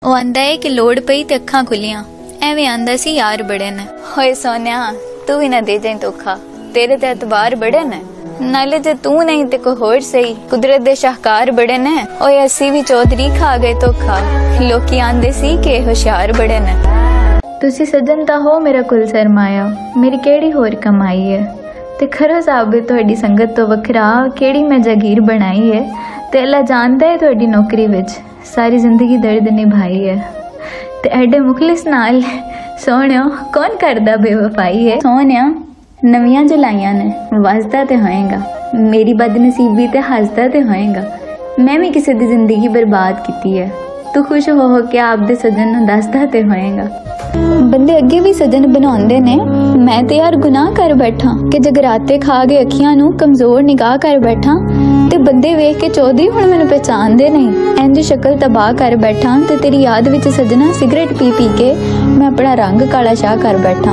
ਉਹ ਆਂਦਾ ਏ ਕਿ ਲੋੜ ਪਈ ਤੇ ਅੱਖਾਂ ਖੁੱਲੀਆਂ। ਐਵੇਂ ਆਂਦਾ ਸੀ ਯਾਰ ਬੜੇ ਨੇ। ਹੋਏ ਸੋਨਿਆ ਤੂੰ ਵੀ ਨਾ ਦੇ ਜਾਈਂ ਧੋਖਾ, तेरे ते एतबार बड़े ने, नाले जे तू नहीं ते कोई होर सही, कुदरत दे शाहकार बड़े ने। ओए अस्सी भी चौधरी खा गए धोखा, लोकी आंदे सी कि होशियार बड़े ने। तुसी सजन ता हो मेरा कुल सरमाया, मेरी केड़ी होर कमाई है, ते खरा साबित तुहाडी संगत तो वखरा केड़ी मैं जागीर बनाई है। ते अल्लाह जानदा है तुहाडी नौकरी विच सारी जिंदगी दर्द निभाई है। ते एडे मुखलिस नाल सोहणियो कौन करदा बेवफाई है। सोहणिया नवियां जलाइयां ने वसदा ते होएगा, मेरी बदनसीबी ते हसदा ते होएगा। मैं भी किसी दी जिंदगी बर्बाद की है, तू खुश हो के आपदे सजन नूं दसदा ते होएगा। बंदे अगे भी सजन बनाउंदे ने, मैं ते यार गुनाह कर बैठा कि जगराते खा के अखियां नूं कमजोर निगाह कर बैठा। ते बंदे वेख के चौधरी हुण मैनूं पहचानदे नहीं, इंज शक्ल तबाह कर बैठा। ते तेरी याद विच सजना सिगरेट पी पी के मैं अपना रंग काला शाह कर बैठा।